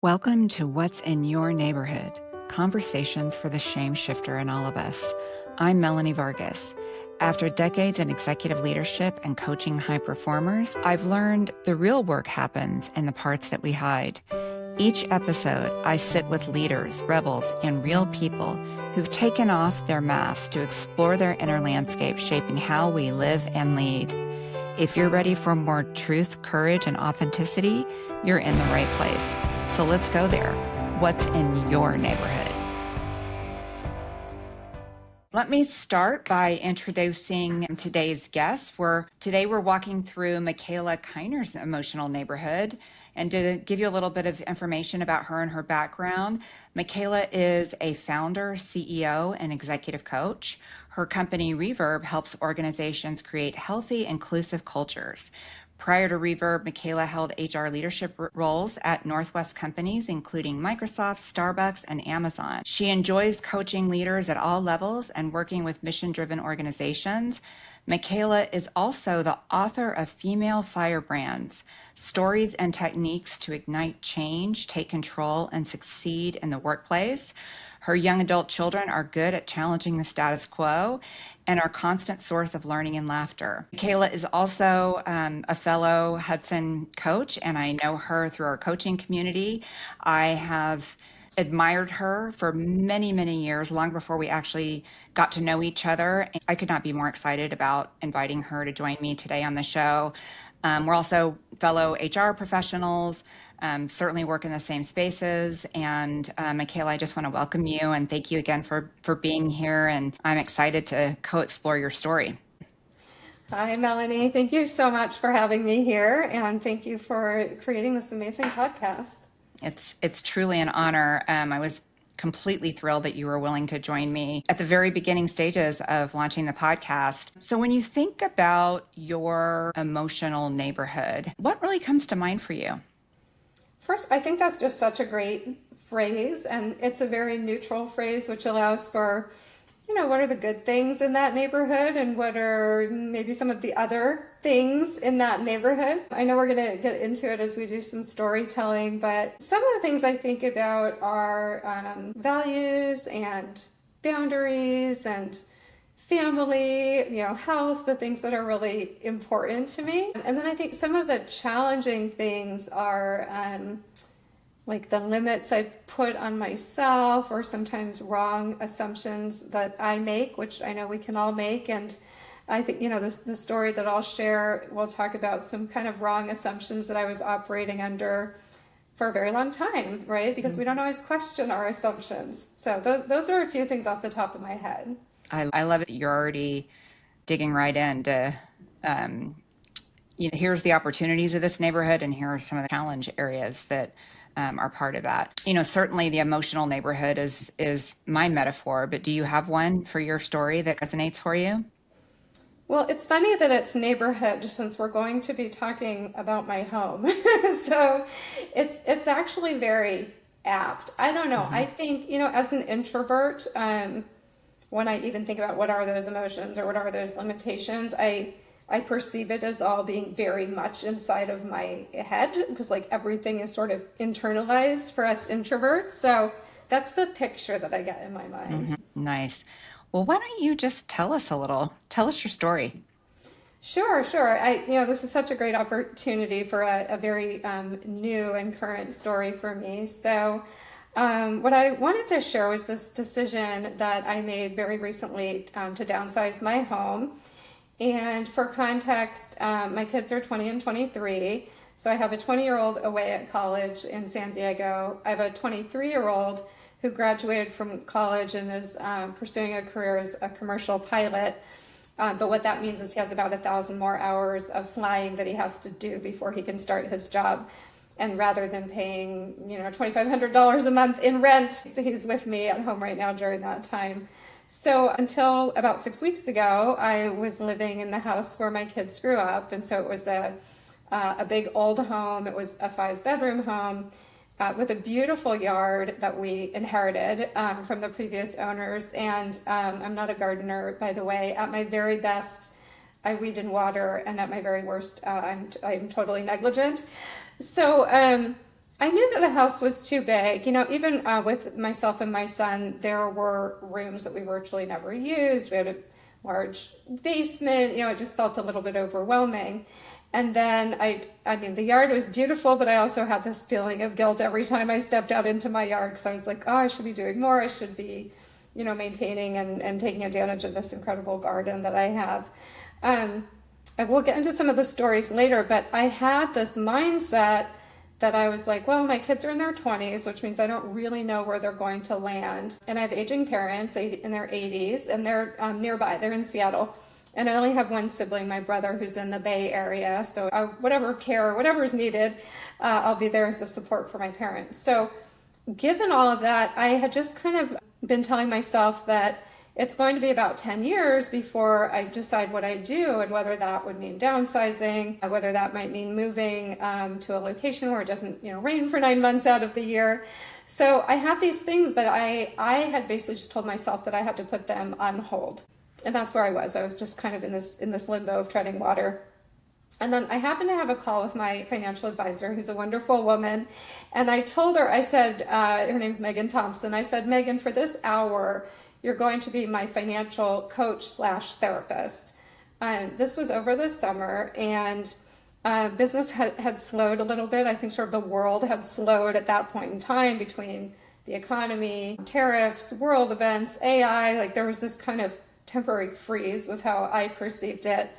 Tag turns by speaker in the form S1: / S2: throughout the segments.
S1: Welcome to What's in Your Neighborhood, conversations for the shame shifter in all of us. I'm Melanie Vargas. After decades in executive leadership and coaching high performers, I've learned the real work happens in the parts that we hide. Each episode, I sit with leaders, rebels, and real people who've taken off their masks to explore their inner landscape, shaping how we live and lead. If you're ready for more truth, courage, and authenticity, you're in the right place. So let's go there. What's in your neighborhood? Let me start by introducing today's guest. Today we're walking through Mikaela Kiner's emotional neighborhood. And to give you a little bit of information about her and her background, Mikaela is a founder, CEO, and executive coach. Her company, Reverb, helps organizations create healthy, inclusive cultures. Prior to Reverb, Mikaela held HR leadership roles at Northwest companies, including Microsoft, Starbucks, and Amazon. She enjoys coaching leaders at all levels and working with mission-driven organizations. Mikaela is also the author of Female Firebrands, Stories and Techniques to Ignite Change, Take Control, and Succeed in the Workplace. Her young adult children are good at challenging the status quo and are a constant source of learning and laughter. Mikaela is also a fellow Hudson coach, and I know her through our coaching community. I have admired her for many, many years, long before we actually got to know each other. I could not be more excited about inviting her to join me today on the show. We're also fellow HR professionals, certainly work in the same spaces. And Mikaela, I just want to welcome you and thank you again for being here. And I'm excited to co-explore your story.
S2: Hi, Melanie. Thank you so much for having me here. And thank you for creating this amazing podcast.
S1: It's truly an honor. I was completely thrilled that you were willing to join me at the very beginning stages of launching the podcast. So when you think about your emotional neighborhood, what really comes to mind for you?
S2: First, I think that's just such a great phrase, and it's a very neutral phrase, which allows for, what are the good things in that neighborhood and what are maybe some of the other things in that neighborhood. I know we're going to get into it as we do some storytelling, but some of the things I think about are values and boundaries and family, health, the things that are really important to me. And then I think some of the challenging things are like the limits I put on myself, or sometimes wrong assumptions that I make, which I know we can all make. And I think, the story that I'll share, we'll talk about some kind of wrong assumptions that I was operating under for a very long time, right? Because we don't always question our assumptions. So those are a few things off the top of my head.
S1: I love it that you're already digging right into, here's the opportunities of this neighborhood, and here are some of the challenge areas that are part of that. Certainly the emotional neighborhood is my metaphor, but do you have one for your story that resonates for you?
S2: Well, it's funny that it's neighborhood since we're going to be talking about my home. So it's actually very apt. I don't know. I think, as an introvert, when I even think about what are those emotions or what are those limitations, I perceive it as all being very much inside of my head, because like everything is sort of internalized for us introverts. So that's the picture that I get in my mind.
S1: Mm-hmm. Nice. Well, why don't you just tell us your story.
S2: Sure. This is such a great opportunity for a very new and current story for me. So what I wanted to share was this decision that I made very recently to downsize my home. And for context, my kids are 20 and 23. So I have a 20-year-old away at college in San Diego. I have a 23-year-old who graduated from college and is pursuing a career as a commercial pilot. But what that means is he has about 1,000 more hours of flying that he has to do before he can start his job. And rather than paying, $2,500 a month in rent, so he's with me at home right now during that time. So until about 6 weeks ago, I was living in the house where my kids grew up. And so it was a big old home. It was a 5-bedroom home with a beautiful yard that we inherited from the previous owners. And I'm not a gardener, by the way. At my very best, I weed and water. And at my very worst, I'm totally negligent. So I knew that the house was too big. Even with myself and my son, there were rooms that we virtually never used. We had a large basement. It just felt a little bit overwhelming. And then I mean, the yard was beautiful, but I also had this feeling of guilt every time I stepped out into my yard because I was like, oh, I should be doing more. I should be, maintaining and taking advantage of this incredible garden that I have. I will get into some of the stories later, but I had this mindset that I was like, well, my kids are in their 20s, which means I don't really know where they're going to land. And I have aging parents in their 80s, and they're nearby. They're in Seattle. And I only have one sibling, my brother, who's in the Bay Area. So whatever care, whatever is needed, I'll be there as the support for my parents. So given all of that, I had just kind of been telling myself that it's going to be about 10 years before I decide what I do, and whether that would mean downsizing, whether that might mean moving to a location where it doesn't rain for 9 months out of the year. So I had these things, but I had basically just told myself that I had to put them on hold. And that's where I was. I was just kind of in this limbo of treading water. And then I happened to have a call with my financial advisor, who's a wonderful woman. And I told her, I said, her name's Megan Thompson. I said, Megan, for this hour, you're going to be my financial coach / therapist. This was over the summer, and business had slowed a little bit. I think sort of the world had slowed at that point in time between the economy, tariffs, world events, AI. Like there was this kind of temporary freeze was how I perceived it.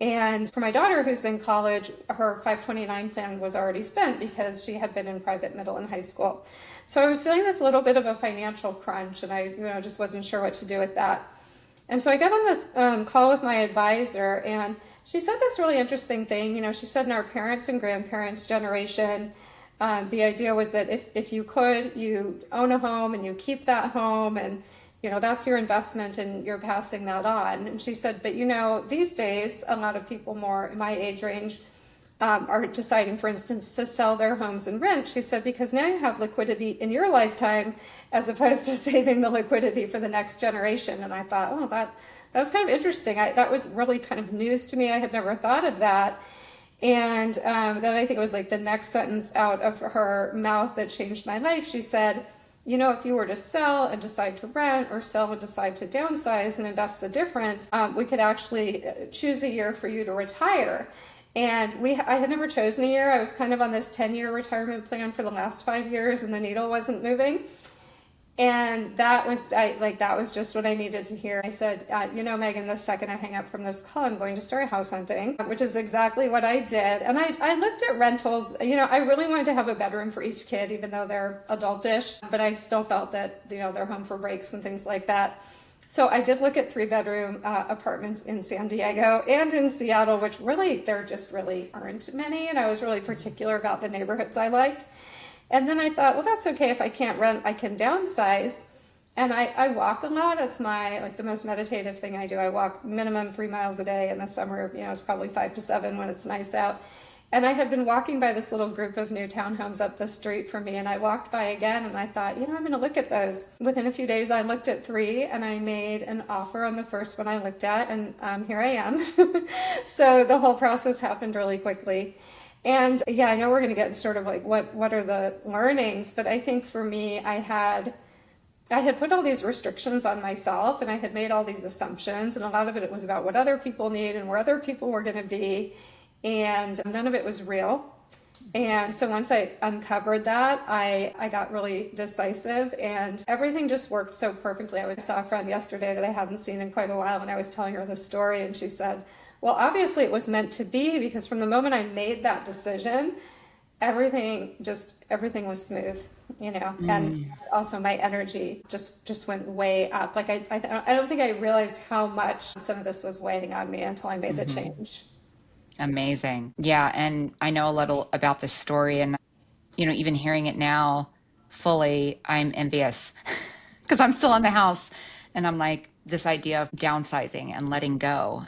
S2: And for my daughter who's in college, her 529 plan was already spent because she had been in private middle and high school. So I was feeling this little bit of a financial crunch, and I just wasn't sure what to do with that. And so I got on the call with my advisor, and she said this really interesting thing. She said in our parents' and grandparents' generation, the idea was that if you could, you own a home and you keep that home, and that's your investment and you're passing that on. And she said, but these days, a lot of people more in my age range are deciding, for instance, to sell their homes and rent. She said, because now you have liquidity in your lifetime as opposed to saving the liquidity for the next generation. And I thought, oh, that was kind of interesting. That was really kind of news to me. I had never thought of that. And then I think it was like the next sentence out of her mouth that changed my life. She said, if you were to sell and decide to rent, or sell and decide to downsize and invest the difference, we could actually choose a year for you to retire. And I had never chosen a year. I was kind of on this 10-year retirement plan for the last 5 years, and the needle wasn't moving. And that was just what I needed to hear. I said, Megan, the second I hang up from this call, I'm going to start house hunting, which is exactly what I did. And I looked at rentals. I really wanted to have a bedroom for each kid, even though they're adultish, but I still felt that, they're home for breaks and things like that. So I did look at 3-bedroom apartments in San Diego and in Seattle, which really, there just really aren't many. And I was really particular about the neighborhoods I liked. And then I thought, well, that's okay. If I can't rent, I can downsize. And I walk a lot. It's the most meditative thing I do. I walk minimum 3 miles a day. In the summer, it's probably 5 to 7 when it's nice out. And I had been walking by this little group of new townhomes up the street from me. And I walked by again, and I thought, I'm going to look at those. Within a few days, I looked at 3, and I made an offer on the first one I looked at. And here I am. So the whole process happened really quickly. And yeah, I know we're going to get into sort of like what are the learnings, but I think for me, I had put all these restrictions on myself, and I had made all these assumptions, and a lot of it was about what other people need and where other people were going to be, and none of it was real. And so once I uncovered that, I got really decisive, and everything just worked so perfectly. I saw a friend yesterday that I hadn't seen in quite a while, and I was telling her this story, and she said, well, obviously it was meant to be, because from the moment I made that decision, everything was smooth, and also my energy just went way up. Like I don't think I realized how much some of this was weighing on me until I made the change.
S1: Amazing. Yeah. And I know a little about this story, and, even hearing it now fully, I'm envious because I'm still in the house, and I'm like, this idea of downsizing and letting go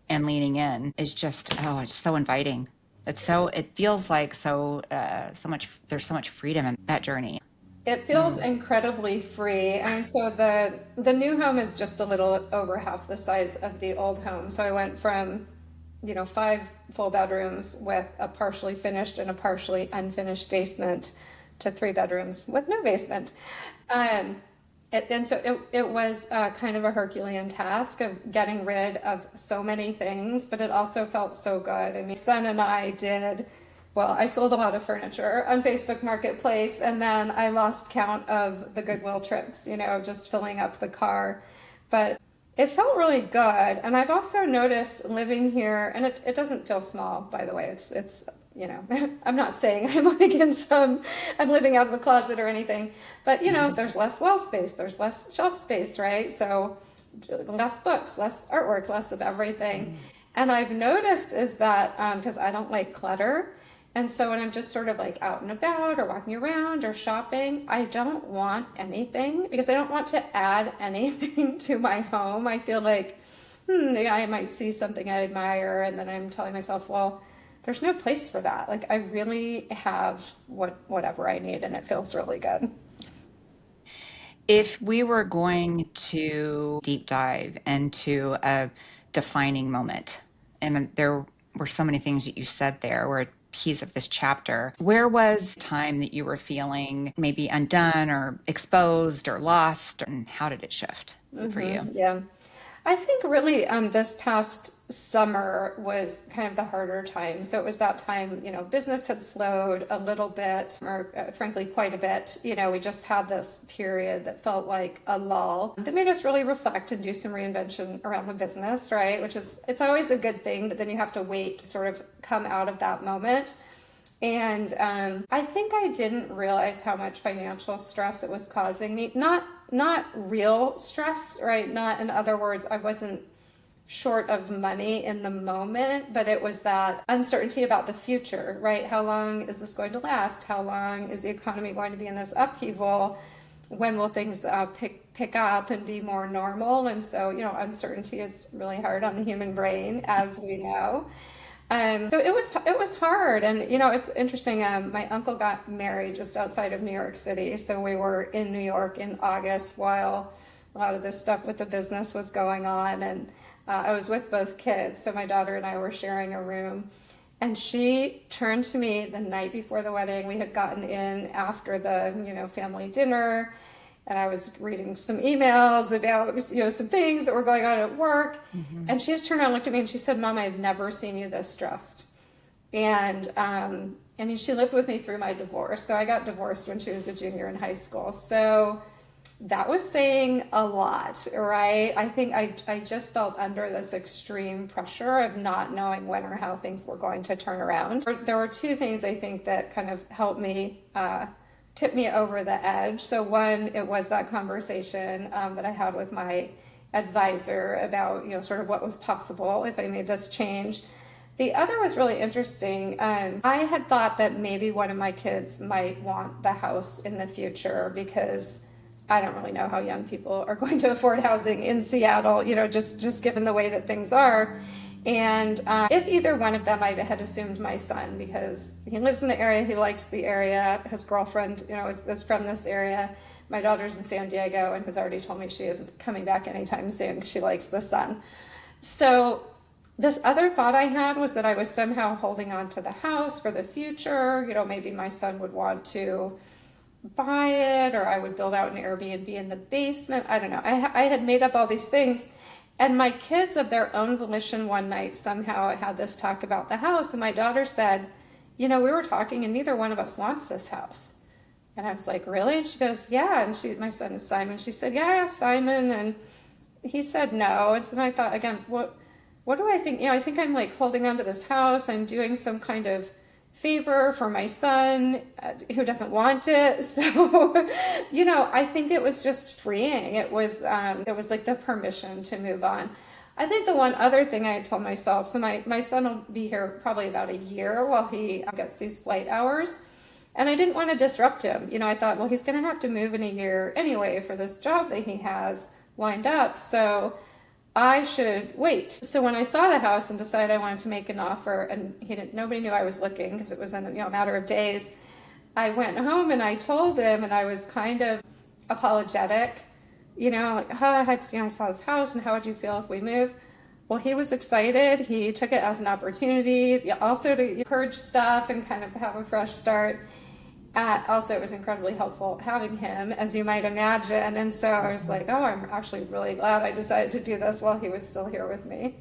S1: and leaning in is just, it's so inviting. It feels like there's so much freedom in that journey.
S2: It feels incredibly free. I mean, so the new home is just a little over half the size of the old home. So I went from, 5 full bedrooms with a partially finished and a partially unfinished basement to 3 bedrooms with no basement. Um, and so it was kind of a Herculean task of getting rid of so many things, but it also felt so good. I mean, son and I did, well, I sold a lot of furniture on Facebook Marketplace, and then I lost count of the Goodwill trips, just filling up the car. But it felt really good. And I've also noticed living here, and it doesn't feel small, by the way. It's I'm not saying I'm like I'm living out of a closet or anything, but there's less wall space, there's less shelf space, right? So less books, less artwork, less of everything. And I've noticed is that, because I don't like clutter, and so when I'm just sort of like out and about or walking around or shopping, I don't want anything because I don't want to add anything to my home. I feel like, I might see something I admire, and then I'm telling myself, well, there's no place for that. Like I really have whatever I need, and it feels really good.
S1: If we were going to deep dive into a defining moment, and there were so many things that you said there were a piece of this chapter, where was the time that you were feeling maybe undone or exposed or lost, and how did it shift for you?
S2: Yeah. I think really this past summer was kind of the harder time. So it was that time, business had slowed a little bit, or frankly, quite a bit. We just had this period that felt like a lull that made us really reflect and do some reinvention around the business, right? It's always a good thing, but then you have to wait to sort of come out of that moment. And I think I didn't realize how much financial stress it was causing me. Not real stress, right? Not, in other words, I wasn't short of money in the moment, but it was that uncertainty about the future, right? How long is this going to last? How long is the economy going to be in this upheaval? When will things pick up and be more normal? And so, uncertainty is really hard on the human brain, as we know. So it was hard, and it's interesting. My uncle got married just outside of New York City, so we were in New York in August while a lot of this stuff with the business was going on, and I was with both kids. So my daughter and I were sharing a room, and she turned to me the night before the wedding. We had gotten in after the family dinner, and I was reading some emails about some things that were going on at work. And she just turned around and looked at me and she said, "Mom, I've never seen you this stressed." And I mean, she lived with me through my divorce. So I got divorced when she was a junior in high school. So that was saying a lot, right? I think I just felt under this extreme pressure of not knowing when or how things were going to turn around. There were 2 things I think that kind of helped me tip me over the edge. So one, it was that conversation that I had with my advisor about, sort of what was possible if I made this change. The other was really interesting. I had thought that maybe one of my kids might want the house in the future because I don't really know how young people are going to afford housing in Seattle, just given the way that things are. And if either one of them, I had assumed my son because he lives in the area, he likes the area, his girlfriend, is from this area. My daughter's in San Diego and has already told me she isn't coming back anytime soon because she likes the sun. So this other thought I had was that I was somehow holding on to the house for the future. Maybe my son would want to buy it, or I would build out an Airbnb in the basement. I don't know. I had made up all these things. And my kids, of their own volition, one night somehow had this talk about the house. And my daughter said, we were talking and neither one of us wants this house. And I was like, really? And she goes, yeah. And my son is Simon. She said, yeah, I asked Simon. And he said no. And so then I thought, again, what do I think? I think I'm like holding on to this house. I'm doing some kind of favor for my son who doesn't want it. So, I think it was just freeing. It was like the permission to move on. I think the one other thing I had told myself, so my son will be here probably about a year while he gets these flight hours. And I didn't want to disrupt him. I thought, well, he's going to have to move in a year anyway for this job that he has lined up. So I should wait. So when I saw the house and decided I wanted to make an offer, and nobody knew I was looking because it was in a matter of days, I went home and I told him, and I was kind of apologetic, like, I saw this house, and how would you feel if we move? Well, he was excited. He took it as an opportunity also to purge stuff and kind of have a fresh start. Also, it was incredibly helpful having him, as you might imagine. And so I was like, oh, I'm actually really glad I decided to do this while he was still here with me.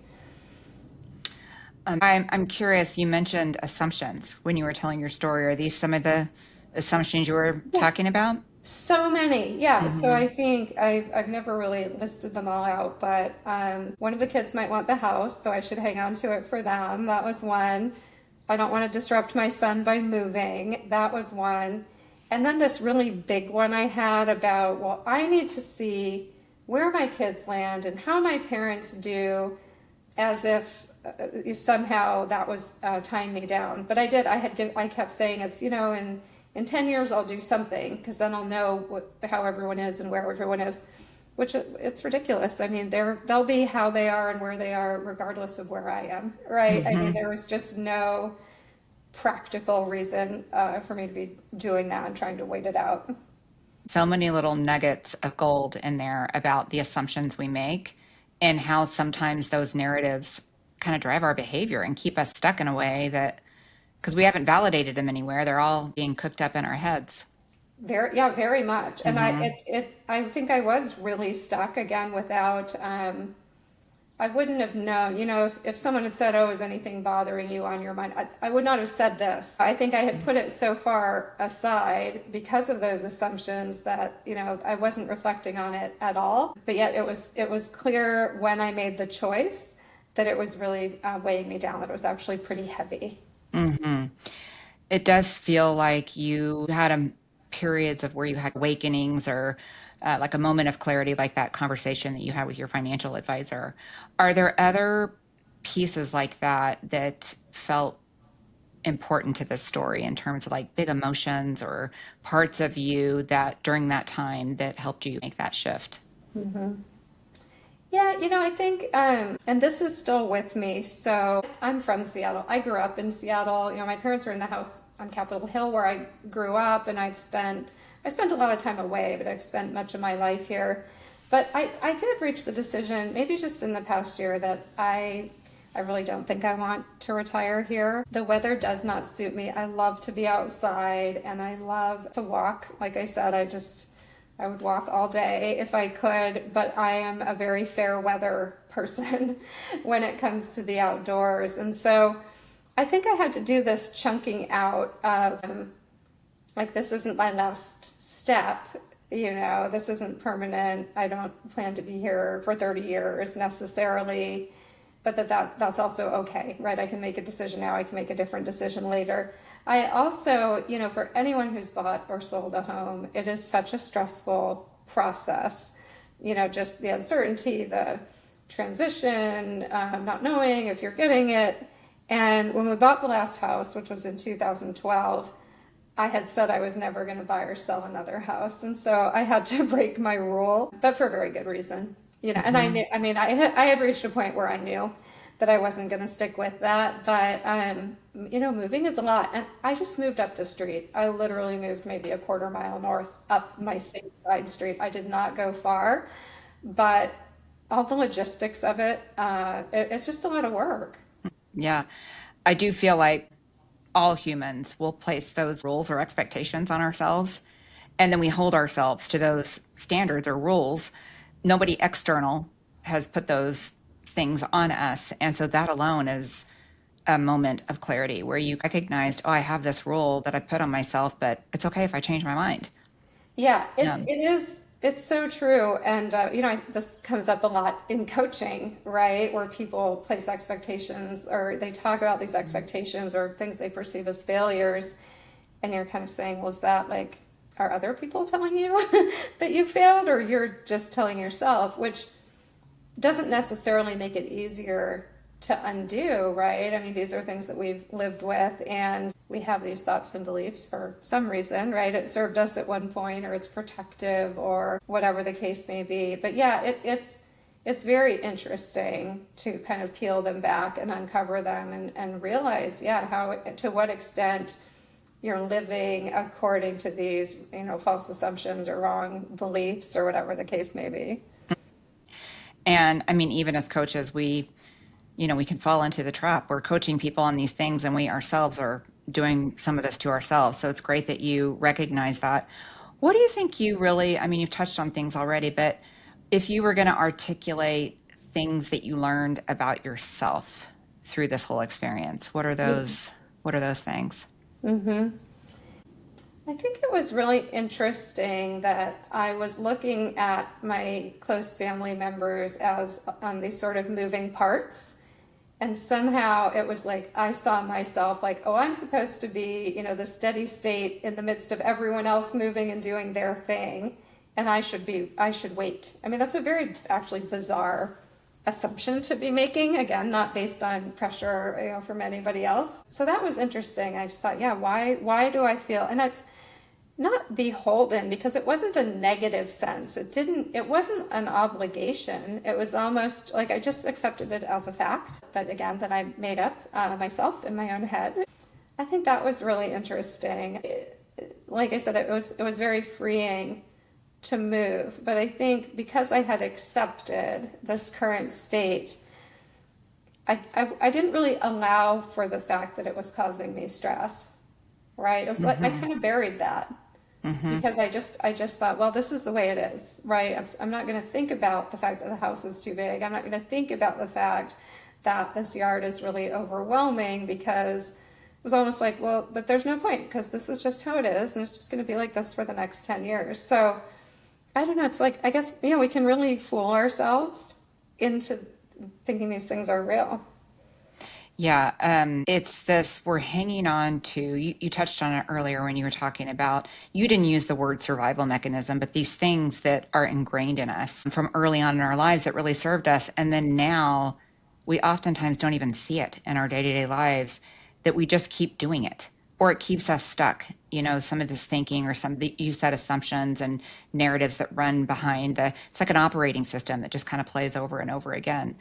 S1: I'm curious, you mentioned assumptions when you were telling your story. Are these some of the assumptions you were
S2: Yeah.
S1: talking about?
S2: So many, yeah. So I
S1: Hmm.
S2: think I've never really listed them all out, but one of the kids might want the house, so I should hang on to it for them. That was one. I don't want to disrupt my son by moving. That was one. And then this really big one I had about, well, I need to see where my kids land and how my parents do, as if somehow that was tying me down. But I did. I kept saying it's in 10 years I'll do something because then I'll know how everyone is and where everyone is, which it's ridiculous. I mean, they'll be how they are and where they are regardless of where I am, right? I mean,
S1: Hmm.
S2: there was just no practical reason for me to be doing that and trying to wait it out.
S1: So many little nuggets of gold in there about the assumptions we make and how sometimes those narratives kind of drive our behavior and keep us stuck in a way that, because we haven't validated them anywhere, they're all being cooked up in our heads.
S2: Very, yeah, very much. And
S1: Hmm.
S2: I think I was really stuck again without, I wouldn't have known, if someone had said, oh, is anything bothering you on your mind? I would not have said this. I think I had put it so far aside because of those assumptions that, I wasn't reflecting on it at all. But yet it was clear when I made the choice that it was really weighing me down, that it was actually pretty heavy.
S1: Hmm. It does feel like you had periods of where you had awakenings or like a moment of clarity, like that conversation that you had with your financial advisor. Are there other pieces like that that felt important to this story in terms of like big emotions or parts of you that during that time that helped you make that shift?
S2: Yeah, I think, and this is still with me. So I'm from Seattle. I grew up in Seattle. My parents are in the house on Capitol Hill where I grew up, and I spent a lot of time away, but I've spent much of my life here. But I did reach the decision, maybe just in the past year, that I really don't think I want to retire here. The weather does not suit me. I love to be outside and I love to walk. Like I said, I would walk all day if I could, but I am a very fair weather person when it comes to the outdoors. And so I think I had to do this chunking out of like, this isn't my last step. This isn't permanent. I don't plan to be here for 30 years necessarily, but that's also okay, right? I can make a decision now. I can make a different decision later. I also, for anyone who's bought or sold a home, it is such a stressful process. Just the uncertainty, the transition, not knowing if you're getting it. And when we bought the last house, which was in 2012, I had said I was never going to buy or sell another house. And so I had to break my rule, but for a very good reason. And I
S1: Hmm.
S2: knew, I mean, I had reached a point where I knew that I wasn't going to stick with that. But, moving is a lot. And I just moved up the street. I literally moved maybe a quarter mile north up my same side street. I did not go far, but all the logistics of it's just a lot of work.
S1: Yeah, I do feel like all humans will place those rules or expectations on ourselves, and then we hold ourselves to those standards or rules. Nobody external has put those things on us. And so that alone is a moment of clarity where you recognized, oh, I have this rule that I put on myself, but it's okay if I change my mind.
S2: Yeah, it,
S1: Yeah.
S2: it is. It's so true. And, this comes up a lot in coaching, right? Where people place expectations or they talk about these expectations or things they perceive as failures. And you're kind of saying, well, is that like, are other people telling you that you failed or you're just telling yourself, which doesn't necessarily make it easier to undo, right? I mean, these are things that we've lived with and we have these thoughts and beliefs for some reason, right? It served us at one point or it's protective or whatever the case may be. But yeah, it's very interesting to kind of peel them back and uncover them and realize, yeah, how to what extent you're living according to these, false assumptions or wrong beliefs or whatever the case may be.
S1: And I mean, even as coaches, we we can fall into the trap. We're coaching people on these things and we ourselves are doing some of this to ourselves. So it's great that you recognize that. What do you think you really, I mean, you've touched on things already, but if you were going to articulate things that you learned about yourself through this whole experience, what are those things?
S2: Mm-hmm. I think it was really interesting that I was looking at my close family members as these sort of moving parts. And somehow it was like I saw myself like, oh, I'm supposed to be, the steady state in the midst of everyone else moving and doing their thing. And I should wait. I mean, that's a very actually bizarre assumption to be making. Again, not based on pressure, from anybody else. So that was interesting. I just thought, yeah, why do I feel, and it's not beholden because it wasn't a negative sense. It wasn't an obligation. It was almost like I just accepted it as a fact, but again, that I made up myself in my own head. I think that was really interesting. Like I said, it was very freeing to move, but I think because I had accepted this current state, I didn't really allow for the fact that it was causing me stress, right? It was like I
S1: Mm-hmm.
S2: kind of buried that
S1: Mm-hmm.
S2: because I just thought, well, this is the way it is, right? I'm not going to think about the fact that the house is too big. I'm not going to think about the fact that this yard is really overwhelming, because it was almost like, well, but there's no point because this is just how it is, and it's just going to be like this for the next 10 years. So I don't know. It's like, I guess, we can really fool ourselves into thinking these things are real.
S1: Yeah, it's this, we're hanging on to, you touched on it earlier when you were talking about, you didn't use the word survival mechanism, but these things that are ingrained in us from early on in our lives that really served us. And then now we oftentimes don't even see it in our day-to-day lives, that we just keep doing it or it keeps us stuck. Some of this thinking or some, you said assumptions and narratives that run behind it's like an operating system that just kind of plays over and over again.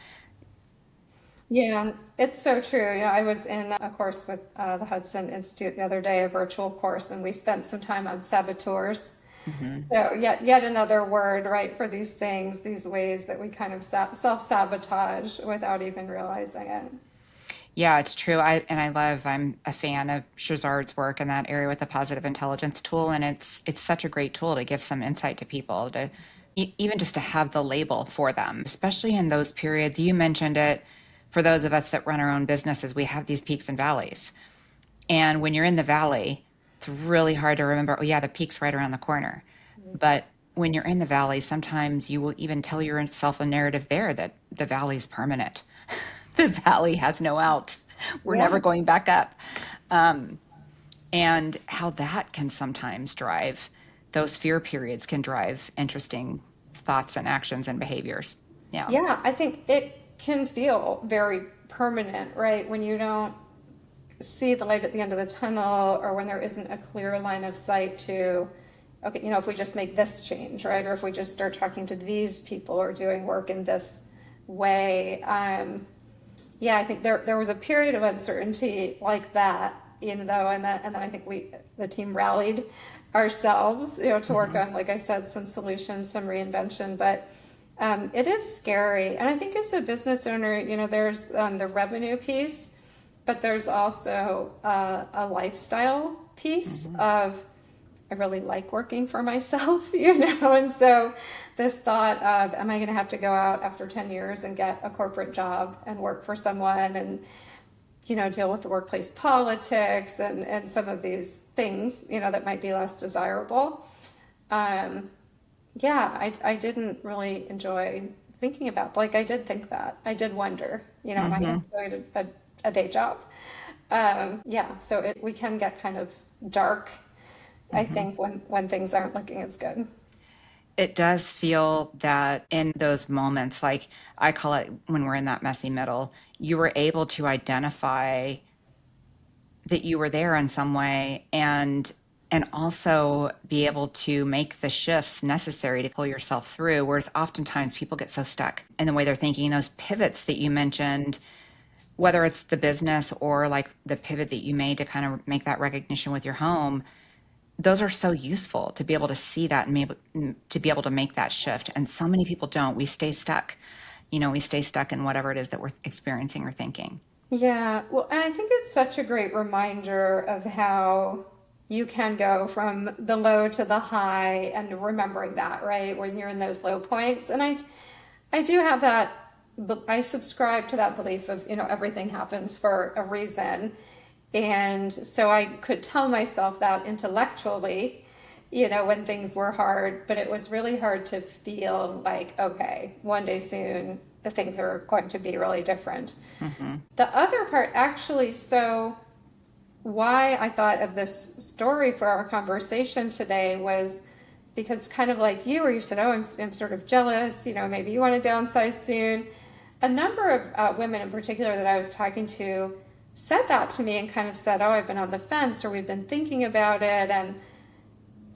S2: Yeah, it's so true. I was in a course with the Hudson Institute the other day, a virtual course, and we spent some time on saboteurs.
S1: Mhm.
S2: So yet another word, right, for these things, these ways that we kind of self-sabotage without even realizing it.
S1: Yeah, it's true. I'm a fan of Shazard's work in that area with the positive intelligence tool, and it's such a great tool to give some insight to people to even just to have the label for them, especially in those periods. You mentioned it. For those of us that run our own businesses, we have these peaks and valleys. And when you're in the valley, it's really hard to remember, oh yeah, the peak's right around the corner. But when you're in the valley, sometimes you will even tell yourself a narrative there that the valley's permanent. The valley has no out. We're never
S2: Yeah.
S1: going back up. Um, and how that can sometimes drive, those fear periods can drive interesting thoughts and actions and behaviors. Yeah.
S2: Yeah, I think it can feel very permanent, right? When you don't see the light at the end of the tunnel, or when there isn't a clear line of sight to, okay, if we just make this change, right? Or if we just start talking to these people or doing work in this way. Yeah, I think there was a period of uncertainty like that, though, and then I think the team rallied ourselves, to work
S1: Hmm.
S2: on, like I said, some solutions, some reinvention. But it is scary, and I think as a business owner, there's the revenue piece, but there's also a lifestyle piece
S1: Hmm.
S2: of I really like working for myself, and so this thought of, am I going to have to go out after 10 years and get a corporate job and work for someone and, deal with the workplace politics and some of these things, that might be less desirable. Um, yeah, I didn't really enjoy thinking about, like, I did think that. I did wonder, am I
S1: Hmm.
S2: going to a day job? Yeah, so we can get kind of dark, I
S1: Hmm.
S2: think, when things aren't looking as good.
S1: It does feel that in those moments, like I call it when we're in that messy middle, you were able to identify that you were there in some way and also be able to make the shifts necessary to pull yourself through. Whereas oftentimes people get so stuck in the way they're thinking, those pivots that you mentioned, whether it's the business or like the pivot that you made to kind of make that recognition with your home, those are so useful to be able to see that and to be able to make that shift. And so many people don't. We stay stuck, we stay stuck in whatever it is that we're experiencing or thinking.
S2: Yeah, well, and I think it's such a great reminder of how you can go from the low to the high and remembering that, right? When you're in those low points. And I do have that, I subscribe to that belief of, everything happens for a reason. And so I could tell myself that intellectually, when things were hard, but it was really hard to feel like, okay, one day soon, the things are going to be really different.
S1: Mm-hmm.
S2: The other part, actually, so why I thought of this story for our conversation today was because, kind of like you, where you said, oh, I'm sort of jealous, maybe you want to downsize soon. A number of women in particular that I was talking to said that to me and kind of said, oh, I've been on the fence, or we've been thinking about it. And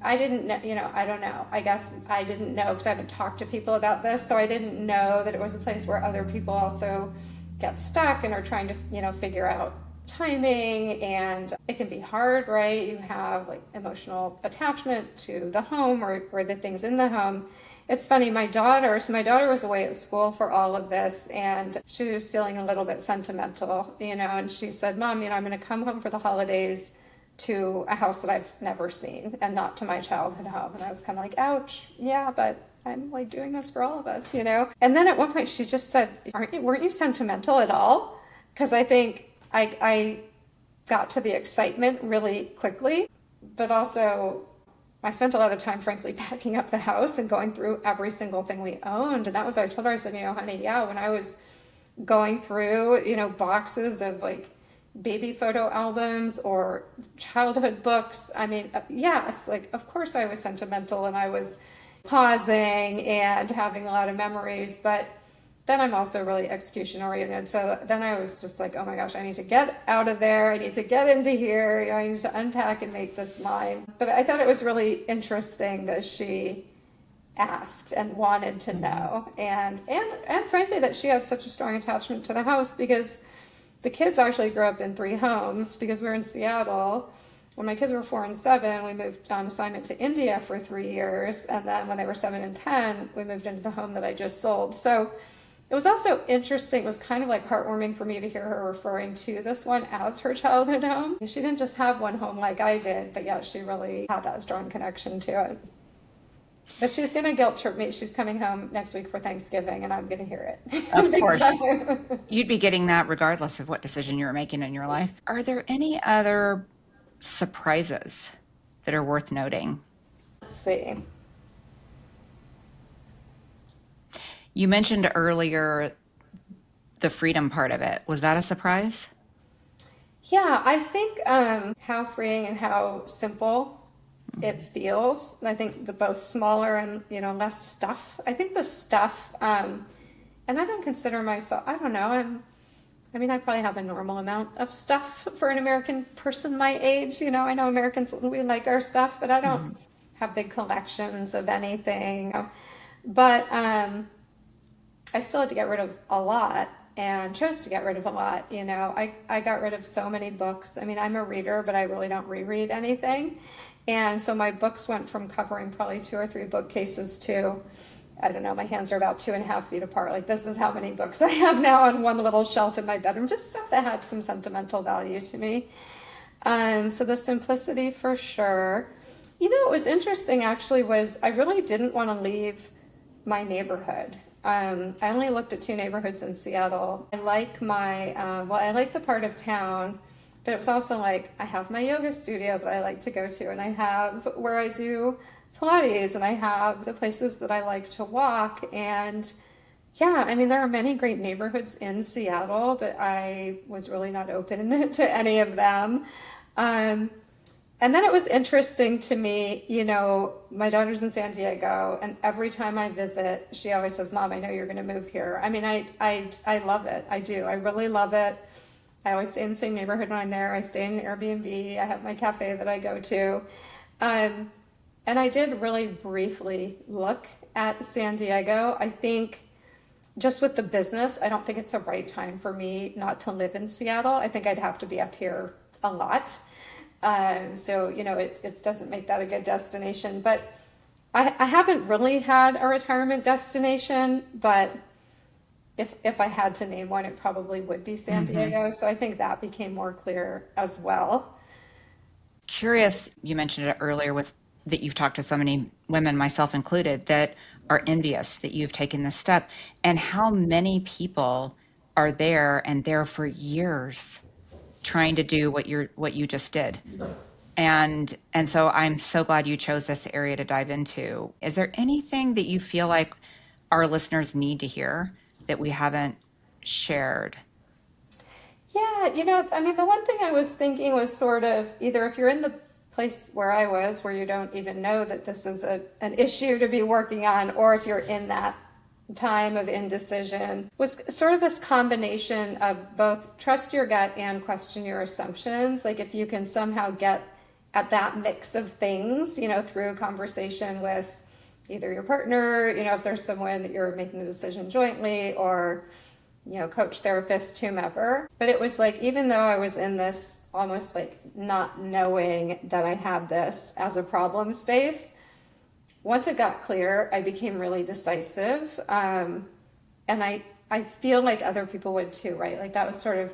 S2: I didn't know, I don't know. I guess I didn't know because I haven't talked to people about this. So I didn't know that it was a place where other people also get stuck and are trying to, figure out timing. And it can be hard, right? You have like emotional attachment to the home or the things in the home. It's funny, my daughter was away at school for all of this, and she was feeling a little bit sentimental, and she said, Mom, I'm going to come home for the holidays to a house that I've never seen and not to my childhood home. And I was kind of like, ouch, yeah, but I'm like doing this for all of us, And then at one point she just said, weren't you sentimental at all? Because I think I got to the excitement really quickly, but also I spent a lot of time, frankly, packing up the house and going through every single thing we owned. And that was what I told her. I said, honey, yeah, when I was going through, boxes of like baby photo albums or childhood books, I mean, yes, like, of course I was sentimental and I was pausing and having a lot of memories, but then I'm also really execution oriented. So then I was just like, oh my gosh, I need to get out of there. I need to get into here. I need to unpack and make this mine. But I thought it was really interesting that she asked and wanted to know. And frankly, that she had such a strong attachment to the house, because the kids actually grew up in 3 homes, because we're in Seattle. When my kids were 4 and 7, we moved on assignment to India for 3 years. And then when they were 7 and 10, we moved into the home that I just sold. So it was also interesting. It was kind of like heartwarming for me to hear her referring to this one as her childhood home. She didn't just have one home like I did, but yeah, she really had that strong connection to it. But she's going to guilt trip me. She's coming home next week for Thanksgiving, and I'm going to hear it.
S1: Of course. You'd be getting that regardless of what decision you were making in your life. Are there any other surprises that are worth noting?
S2: Let's see.
S1: You mentioned earlier the freedom part of it. Was that a surprise?
S2: Yeah, I think how freeing and how simple it feels. I think the both smaller and less stuff. I think the stuff, and I don't consider myself. I don't know. I probably have a normal amount of stuff for an American person my age. I know Americans, we like our stuff, but I don't have big collections of anything. But I still had to get rid of a lot, and chose to get rid of a lot. I got rid of so many books. I'm a reader, but I really don't reread anything. And so my books went from covering probably 2 or 3 bookcases to, I don't know, my hands are about 2.5 feet apart. Like, this is how many books I have now on one little shelf in my bedroom, just stuff that had some sentimental value to me. So the simplicity for sure. What was interesting actually was I really didn't want to leave my neighborhood. I only looked at 2 neighborhoods in Seattle. I like I like the part of town, but it was also like, I have my yoga studio that I like to go to, and I have where I do Pilates, and I have the places that I like to walk. And yeah, there are many great neighborhoods in Seattle, but I was really not open to any of them. And then it was interesting to me, my daughter's in San Diego, and every time I visit, she always says, Mom, I know you're going to move here. I love it. I do. I really love it. I always stay in the same neighborhood when I'm there. I stay in an Airbnb. I have my cafe that I go to. And I did really briefly look at San Diego. I think just with the business, I don't think it's the right time for me not to live in Seattle. I think I'd have to be up here a lot. So, it doesn't make that a good destination. But I haven't really had a retirement destination, but if I had to name one, it probably would be San
S1: Hmm.
S2: Diego. So I think that became more clear as well.
S1: Curious, you mentioned it earlier with that you've talked to so many women, myself included, that are envious that you've taken this step, and how many people are there and there for years trying to do what you just did. And so I'm so glad you chose this area to dive into. Is there anything that you feel like our listeners need to hear that we haven't shared?
S2: Yeah, I mean, the one thing I was thinking was sort of either if you're in the place where I was, where you don't even know that this is an issue to be working on, or if you're in that time of indecision, was sort of this combination of both trust your gut and question your assumptions. Like if you can somehow get at that mix of things, through conversation with either your partner, if there's someone that you're making the decision jointly, or coach, therapist, whomever. But it was like, even though I was in this almost like not knowing that I had this as a problem space, once it got clear, I became really decisive. And I feel like other people would too, right? Like that was sort of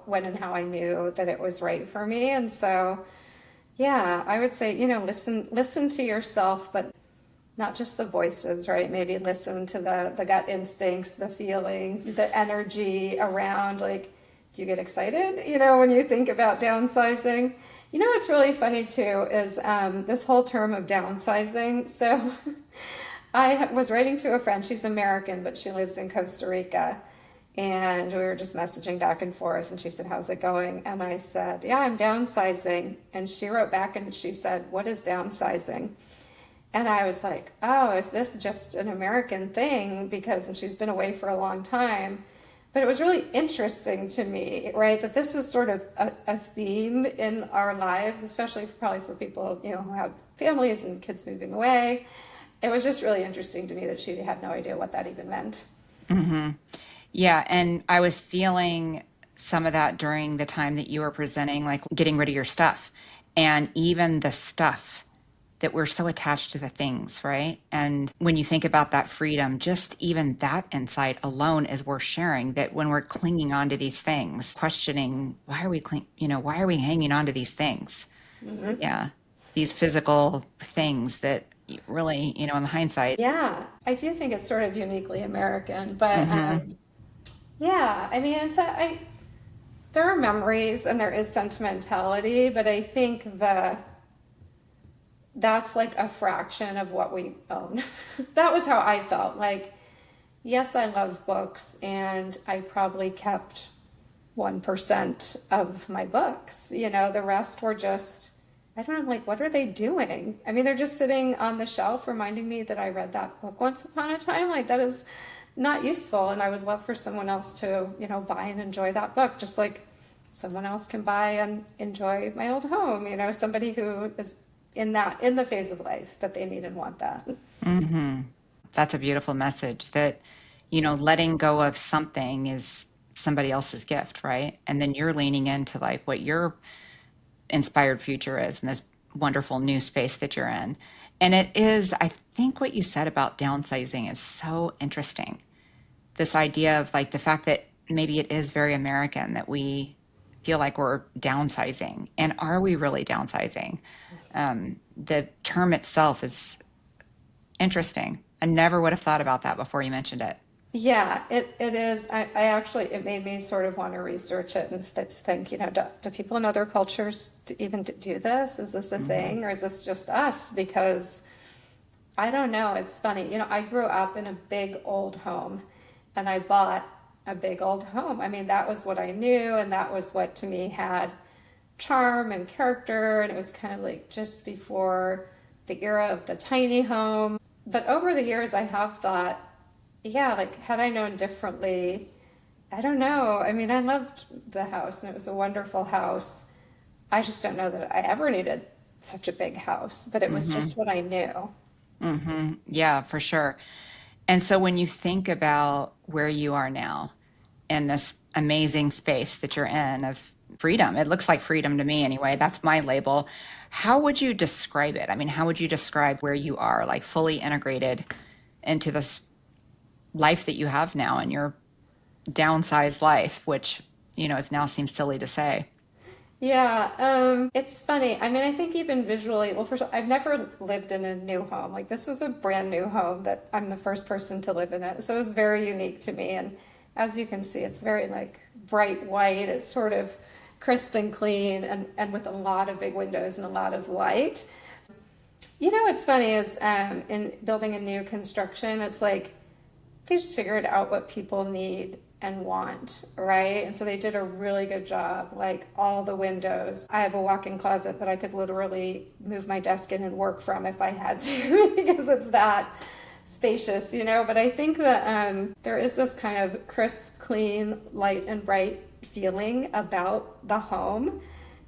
S2: when and how I knew that it was right for me. And so, yeah, I would say, listen to yourself, but not just the voices, right? Maybe listen to the gut instincts, the feelings, the energy around, like, do you get excited, when you think about downsizing? What's really funny too is this whole term of downsizing. So I was writing to a friend, she's American, but she lives in Costa Rica. And we were just messaging back and forth. And she said, how's it going? And I said, yeah, I'm downsizing. And she wrote back and she said, what is downsizing? And I was like, oh, is this just an American thing? Because, and she's been away for a long time. But it was really interesting to me, right, that this is sort of a theme in our lives, especially probably for people, who have families and kids moving away. It was just really interesting to me that she had no idea what that even meant.
S1: Hmm. Yeah, and I was feeling some of that during the time that you were presenting, like getting rid of your stuff, and even the stuff that we're so attached to the things, right? And when you think about that freedom, just even that insight alone is worth sharing, that when we're clinging on to these things, questioning why are we hanging on to these things?
S2: Mm-hmm.
S1: Yeah. These physical things that really, in the hindsight.
S2: Yeah, I do think it's sort of uniquely American, but
S1: Hmm.
S2: yeah, I mean, there are memories and there is sentimentality, but I think that's like a fraction of what we own. That was how I felt. Like, yes, I love books, and I probably kept 1% of my books. The rest were just, I don't know, like, what are they doing? I mean, they're just sitting on the shelf reminding me that I read that book once upon a time. Like, that is not useful. And I would love for someone else to, buy and enjoy that book, just like someone else can buy and enjoy my old home. Somebody who is in the phase of life that they need and want that.
S1: Hmm. That's a beautiful message that, letting go of something is somebody else's gift, right? And then you're leaning into like what your inspired future is in this wonderful new space that you're in. And it is, I think what you said about downsizing is so interesting. This idea of like the fact that maybe it is very American that we feel like we're downsizing. And are we really downsizing? The term itself is interesting. I never would have thought about that before you mentioned it.
S2: Yeah, it is. I actually, it made me sort of want to research it and think, do people in other cultures even do this? Is this a
S1: Hmm.
S2: thing, or is this just us? Because I don't know. It's funny. I grew up in a big old home, and I bought a big old home. I mean, that was what I knew, and that was what to me had charm and character. And it was kind of like just before the era of the tiny home. But over the years, I have thought, yeah, like had I known differently, I don't know. I mean, I loved the house and it was a wonderful house. I just don't know that I ever needed such a big house, but it was
S1: Hmm.
S2: just what I knew.
S1: Hmm. Yeah, for sure. And so when you think about where you are now in this amazing space that you're in of freedom, it looks like freedom to me anyway. That's my label. How would you describe it? I mean, how would you describe where you are, like fully integrated into this life that you have now and your downsized life, which, it now seems silly to say.
S2: Yeah, it's funny. I mean, I think even visually, well, first of all, I've never lived in a new home. Like this was a brand new home that I'm the first person to live in it. So it was very unique to me. And as you can see, it's very like bright white. It's sort of crisp and clean and with a lot of big windows and a lot of light. You know what's funny is in building a new construction, it's like they just figured out what people need and want, right? And so they did a really good job. Like all the windows, I have a walk-in closet that I could literally move my desk in and work from if I had to because it's that spacious, you know. But I think that there is this kind of crisp, clean, light, and bright feeling about the home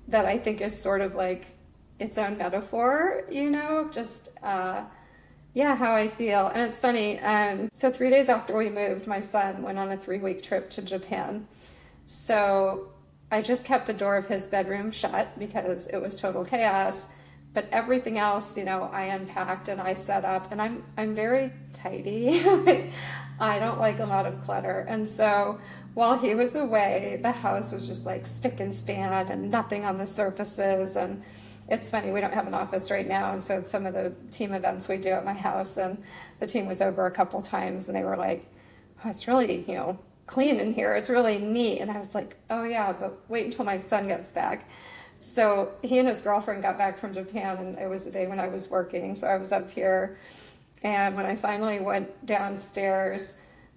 S2: that I think is sort of like its own metaphor, you know, just yeah, how I feel. And it's funny. So 3 days after we moved, my son went on a 3-week trip to Japan. So I just kept the door of his bedroom shut because it was total chaos. But everything else, you know, I unpacked and I set up. And I'm very tidy. I don't like a lot of clutter. And so while he was away, the house was just like spick and span and nothing on the surfaces. And it's funny, we don't have an office right now, and so some of the team events we do at my house, and the team was over a couple times, and they were like, oh, it's really, you know, clean in here. It's really neat. And I was like, oh yeah, but wait until my son gets back. So he and his girlfriend got back from Japan, and it was a day when I was working, so I was up here. And when I finally went downstairs,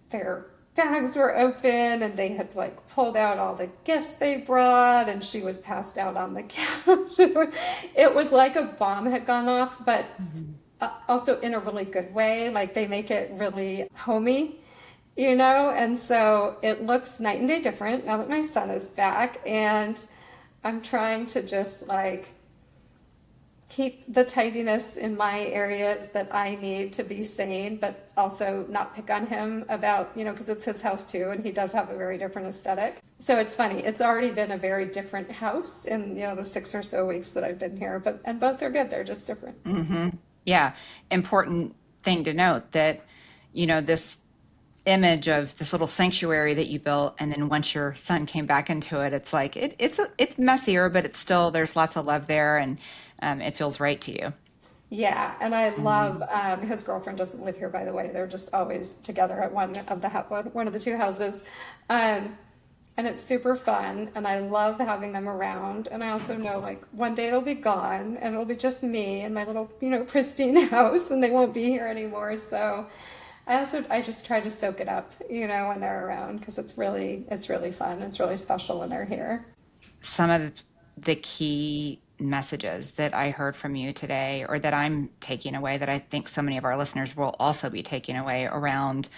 S2: their bags were open and they had like pulled out all the gifts they brought, and she was passed out on the couch. It was like a bomb had gone off, but also in a really good way. Like they make it really homey, you know? And so it looks night and day different now that my son is back. And I'm trying to just like keep the tidiness in my areas that I need to be sane, but also not pick on him about, you know, because it's his house too, and he does have a very different aesthetic. So it's funny. It's already been a very different house in, you know, the 6 or so weeks that I've been here, and both are good. They're just different.
S1: Yeah. Important thing to note that, this image of this little sanctuary that you built, and then once your son came back into it, it's like it's messier, but it's still, there's lots of love there, and it feels right to you.
S2: Yeah, and I love his girlfriend doesn't live here, by the way. They're just always together at one of the two houses, and it's super fun. And I love having them around. And I also know like one day they'll be gone, and it'll be just me and my little, you know, pristine house, and they won't be here anymore. So I just try to soak it up, you know, when they're around because it's really fun. It's really special when they're here.
S1: Some of the key messages that I heard from you today, or that I'm taking away, that I think so many of our listeners will also be taking away, around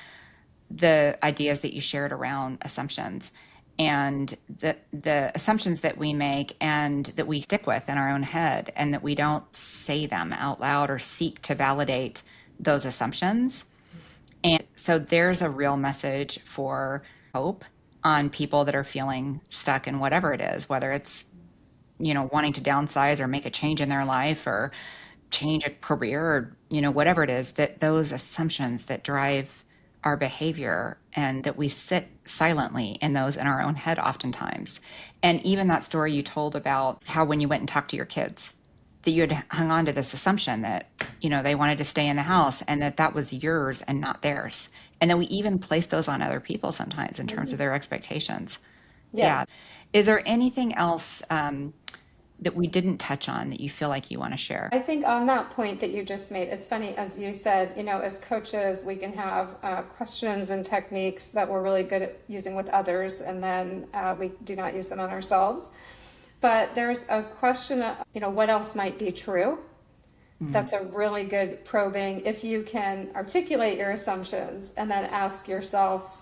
S1: the ideas that you shared around assumptions, and the assumptions that we make and that we stick with in our own head, and that we don't say them out loud or seek to validate those assumptions. And so there's a real message for hope on people that are feeling stuck in whatever it is, whether it's, wanting to downsize or make a change in their life or change a career, or, whatever it is, that those assumptions that drive our behavior, and that we sit silently in those in our own head oftentimes. And even that story you told about how when you went and talked to your kids, that you had hung on to this assumption that, they wanted to stay in the house, and that was yours and not theirs. And then we even place those on other people sometimes in terms of their expectations.
S2: Yeah.
S1: Yeah. Is there anything else that we didn't touch on that you feel like you want to share?
S2: I think on that point that you just made, it's funny, as you said, you know, as coaches, we can have questions and techniques that we're really good at using with others, and then we do not use them on ourselves. But there's a question, you know, what else might be true? That's a really good probing if you can articulate your assumptions and then ask yourself,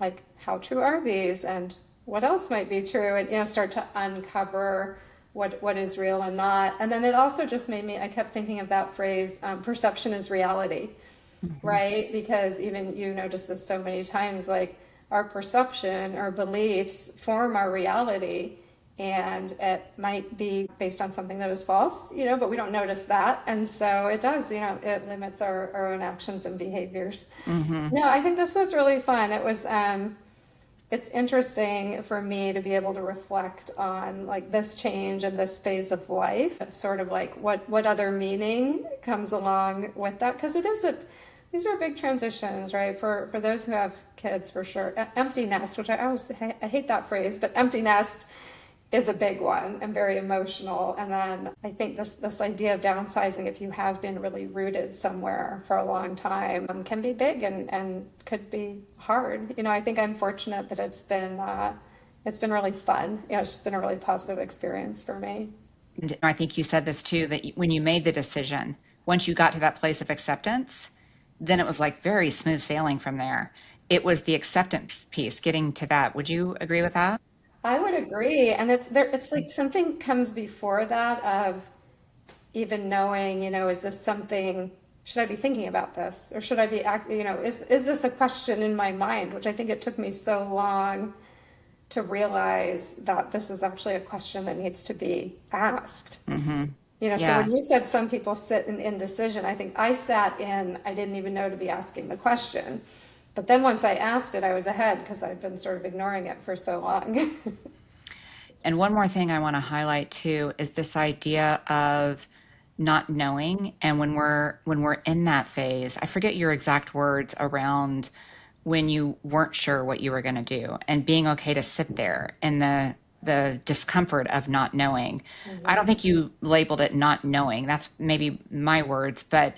S2: like, how true are these? And what else might be true? And, you know, start to uncover what is real and not. And then it also just made me, I kept thinking of that phrase, perception is reality, right? Because even you notice this so many times, like our perception, our beliefs form our reality. And it might be based on something that is false, you know, but we don't notice that. And so it does, you know, it limits our own actions and behaviors. No, I think this was really fun. It was, it's interesting for me to be able to reflect on like this change and this phase of life, sort of like what other meaning comes along with that, because these are big transitions, right? For those who have kids, for sure. Empty nest, which I hate that phrase, but empty nest is a big one and very emotional. And then I think this idea of downsizing, if you have been really rooted somewhere for a long time, can be big and could be hard. I think I'm fortunate that it's been really fun. It's just been a really positive experience for me.
S1: And I think you said this too, that when you made the decision, once you got to that place of acceptance, then it was like very smooth sailing from there. It was the acceptance piece, getting to that. Would you agree with that?
S2: I would agree. And it's like something comes before that of even knowing, is this something, should I be thinking about this? Or should I be, is this a question in my mind? Which I think it took me so long to realize that this is actually a question that needs to be asked.
S1: Mm-hmm.
S2: So when you said some people sit in indecision, I think I didn't even know to be asking the question. But then once I asked it, I was ahead because I've been sort of ignoring it for so long.
S1: And one more thing I want to highlight too is this idea of not knowing. And when we're in that phase, I forget your exact words around when you weren't sure what you were going to do, and being okay to sit there in the discomfort of not knowing. Mm-hmm. I don't think you labeled it not knowing. That's maybe my words, but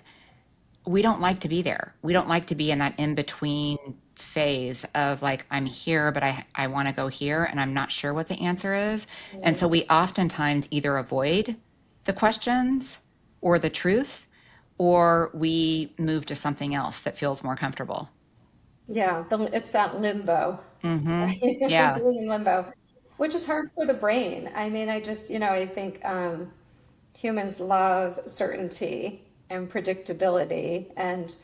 S1: we don't like to be there. We don't like to be in that in-between phase of like, I'm here, but I want to go here and I'm not sure what the answer is. Mm-hmm. And so we oftentimes either avoid the questions or the truth, or we move to something else that feels more comfortable.
S2: Yeah, it's that limbo.
S1: Mm-hmm.
S2: Right?
S1: Yeah.
S2: Being in limbo, which is hard for the brain. I mean, I think humans love certainty and predictability, and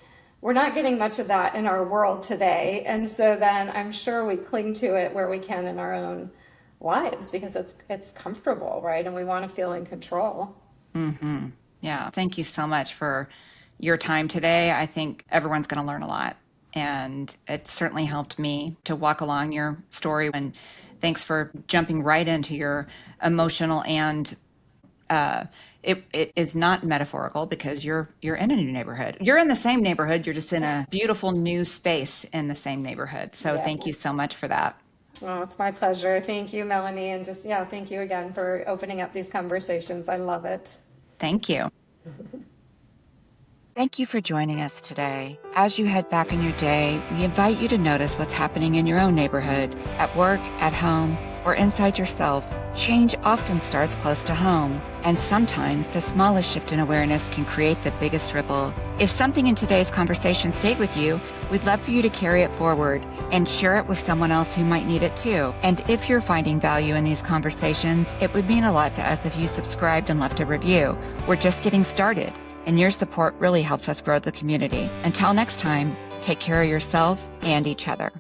S2: we're not getting much of that in our world today. And so then I'm sure we cling to it where we can in our own lives because it's comfortable, right? And we want to feel in control.
S1: Mm-hmm. Yeah. Thank you so much for your time today. I think everyone's going to learn a lot. And it certainly helped me to walk along your story. And thanks for jumping right into your emotional and it is not metaphorical because you're in a new neighborhood. You're in the same neighborhood. You're just in a beautiful new space in the same neighborhood. So Thank you so much for that.
S2: Oh, it's my pleasure. Thank you, Melanie. And thank you again for opening up these conversations. I love it.
S1: Thank you. Thank you for joining us today. As you head back in your day, we invite you to notice what's happening in your own neighborhood, at work, at home, or inside yourself. Change often starts close to home, and sometimes the smallest shift in awareness can create the biggest ripple. If something in today's conversation stayed with you, we'd love for you to carry it forward and share it with someone else who might need it too. And if you're finding value in these conversations, it would mean a lot to us if you subscribed and left a review. We're just getting started, and your support really helps us grow the community. Until next time, take care of yourself and each other.